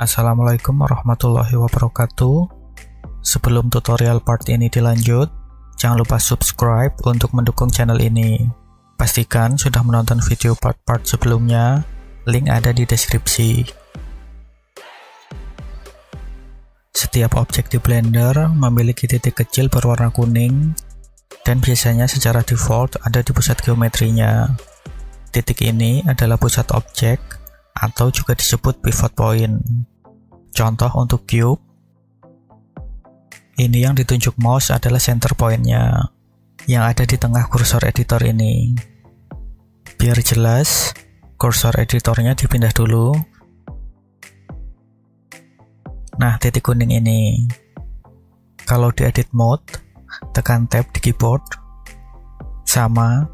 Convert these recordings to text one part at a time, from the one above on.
Assalamualaikum warahmatullahi wabarakatuh. Sebelum tutorial part ini dilanjut, jangan lupa subscribe untuk mendukung channel ini. Pastikan sudah menonton video part-part sebelumnya, link ada di deskripsi. Setiap objek di Blender memiliki titik kecil berwarna kuning, dan biasanya secara default ada di pusat geometrinya. Titik ini adalah pusat objek, atau juga disebut pivot point. Contoh untuk cube, ini yang ditunjuk mouse adalah center point-nya, yang ada di tengah kursor editor ini. Biar jelas, kursor editornya dipindah dulu. Nah, titik kuning ini. Kalau di edit mode, tekan tab di keyboard. Sama,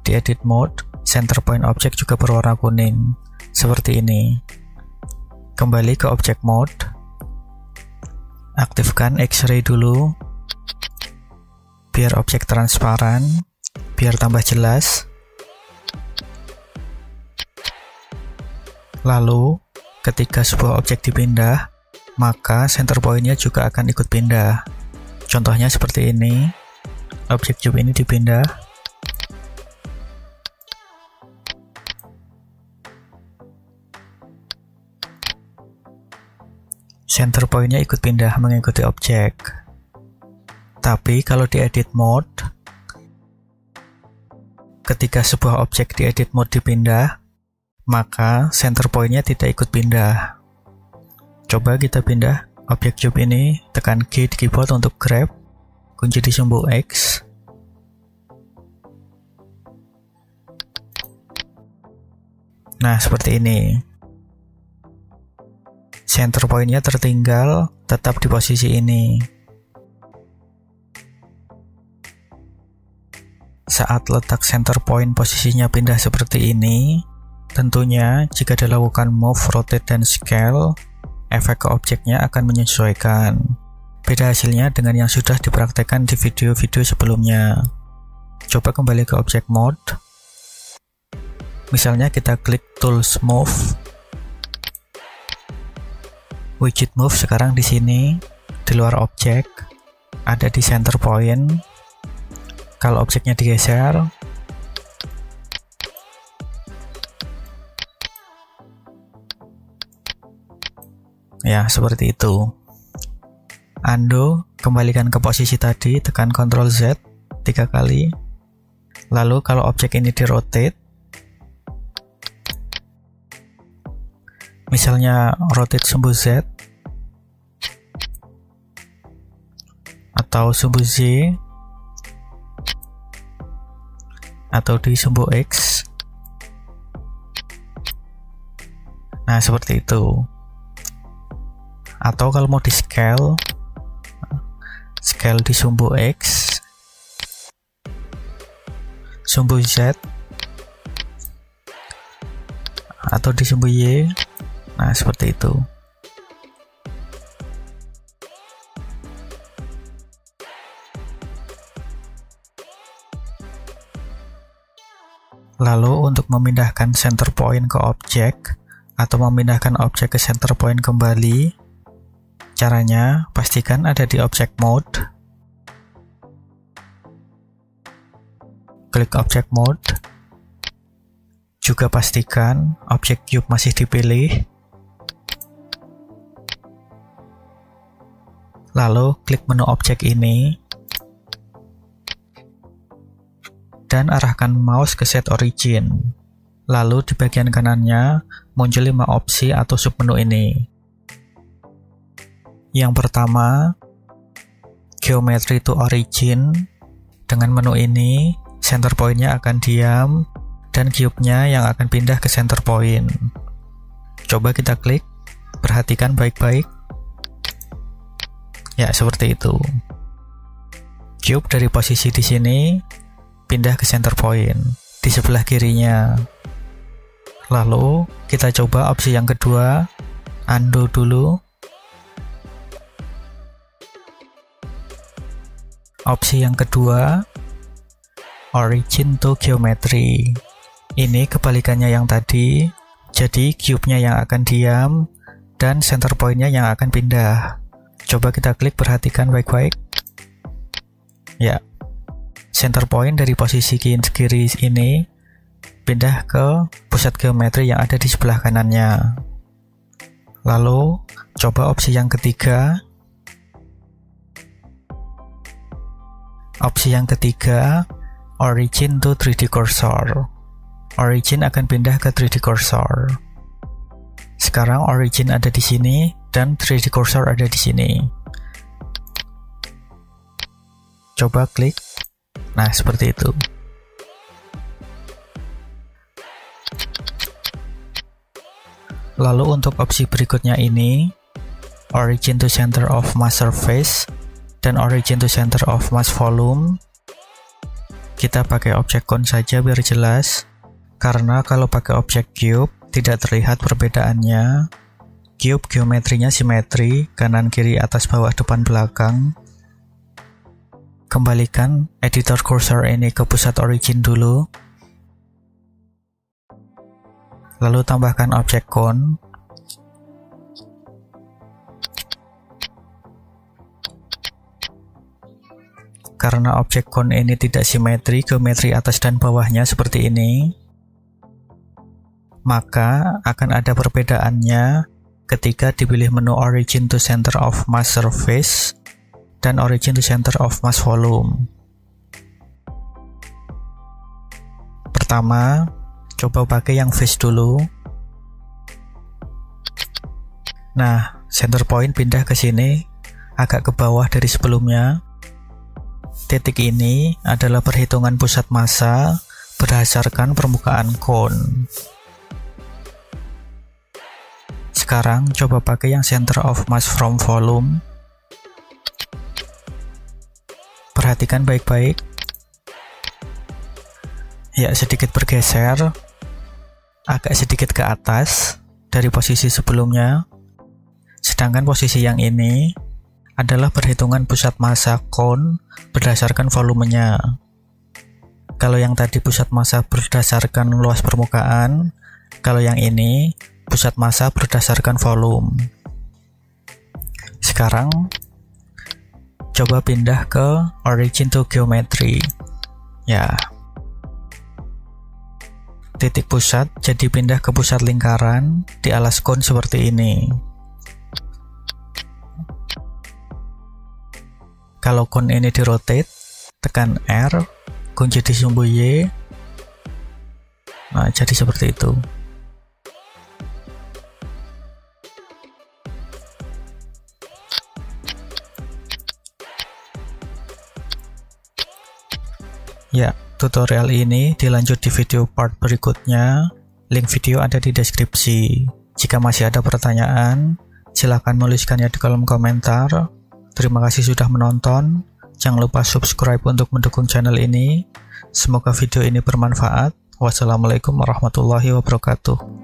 di edit mode, center point object juga berwarna kuning. Seperti ini. Kembali ke object mode, aktifkan X-ray dulu biar objek transparan, biar tambah jelas. Lalu ketika sebuah objek dipindah, maka center point-nya juga akan ikut pindah. Contohnya seperti ini. Objek cube ini dipindah, center point-nya ikut pindah mengikuti objek. Tapi kalau di edit mode, ketika sebuah objek di edit mode dipindah, maka center point-nya tidak ikut pindah. Coba kita pindah objek cube ini, tekan G di keyboard untuk grab, kunci di sumbu X. Nah, seperti ini. Center point-nya tertinggal, tetap di posisi ini. Saat letak center point posisinya pindah seperti ini, tentunya jika dilakukan move, rotate, dan scale, efek ke objeknya akan menyesuaikan. Beda hasilnya dengan yang sudah dipraktekkan di video-video sebelumnya. Coba kembali ke object mode. Misalnya kita klik tools move. Widget move sekarang di sini, di luar objek, ada di center point. Kalau objeknya digeser, ya seperti itu. Undo, kembalikan ke posisi tadi, tekan Ctrl Z 3 kali. Lalu kalau objek ini di rotate, misalnya rotate sumbu Z atau sumbu Z atau di sumbu X. Nah, seperti itu. Atau kalau mau di scale, scale di sumbu X, sumbu Z, atau di sumbu Y. Nah, seperti itu. Lalu untuk memindahkan center point ke objek atau memindahkan objek ke center point kembali, caranya pastikan ada di object mode. Klik object mode. Juga pastikan objek cube masih dipilih. Lalu klik menu objek ini dan arahkan mouse ke set origin. Lalu di bagian kanannya muncul 5 opsi atau submenu ini. Yang pertama, geometry to origin. Dengan menu ini, center point-nya akan diam dan cube-nya yang akan pindah ke center point. Coba kita klik, perhatikan baik-baik. Ya, seperti itu. Cube dari posisi di sini pindah ke center point di sebelah kirinya. Lalu kita coba opsi yang kedua, undo dulu. Opsi yang kedua, origin to geometry. Ini kebalikannya yang tadi, jadi cube-nya yang akan diam dan center point-nya yang akan pindah. Coba kita klik, perhatikan baik-baik. Ya, center point dari posisi kiri ini pindah ke pusat geometri yang ada di sebelah kanannya. Lalu, coba opsi yang ketiga. Opsi yang ketiga, origin to 3D cursor. Origin akan pindah ke 3D cursor. Sekarang origin ada di sini dan 3D cursor ada di sini. Coba klik. Nah, seperti itu. Lalu untuk opsi berikutnya ini, origin to center of mass surface dan origin to center of mass volume. Kita pakai objek cone saja biar jelas, karena kalau pakai objek cube tidak terlihat perbedaannya. Cube geometrinya simetri, kanan kiri atas bawah depan belakang. Kembalikan editor cursor ini ke pusat origin dulu. Lalu tambahkan objek cone. Karena objek cone ini tidak simetri, geometri atas dan bawahnya seperti ini, maka akan ada perbedaannya ketika dipilih menu origin to center of mass surface dan origin to center of mass volume. Pertama, coba pakai yang face dulu. Nah, center point pindah ke sini, agak ke bawah dari sebelumnya. Titik ini adalah perhitungan pusat massa berdasarkan permukaan cone. Sekarang coba pakai yang center of mass from volume. Perhatikan baik-baik. Ya, sedikit bergeser, agak sedikit ke atas dari posisi sebelumnya. Sedangkan posisi yang ini adalah perhitungan pusat massa cone berdasarkan volumenya. Kalau yang tadi pusat massa berdasarkan luas permukaan, kalau yang ini pusat massa berdasarkan volume. Sekarang coba pindah ke origin to geometry. Ya, titik pusat jadi pindah ke pusat lingkaran di alas cone seperti ini. Kalau cone ini di rotate, tekan R, kunci di sumbu Y. Nah, jadi seperti itu. Ya, tutorial ini dilanjut di video part berikutnya. Link video ada di deskripsi. Jika masih ada pertanyaan, silahkan menuliskannya di kolom komentar. Terima kasih sudah menonton. Jangan lupa subscribe untuk mendukung channel ini. Semoga video ini bermanfaat. Wassalamualaikum warahmatullahi wabarakatuh.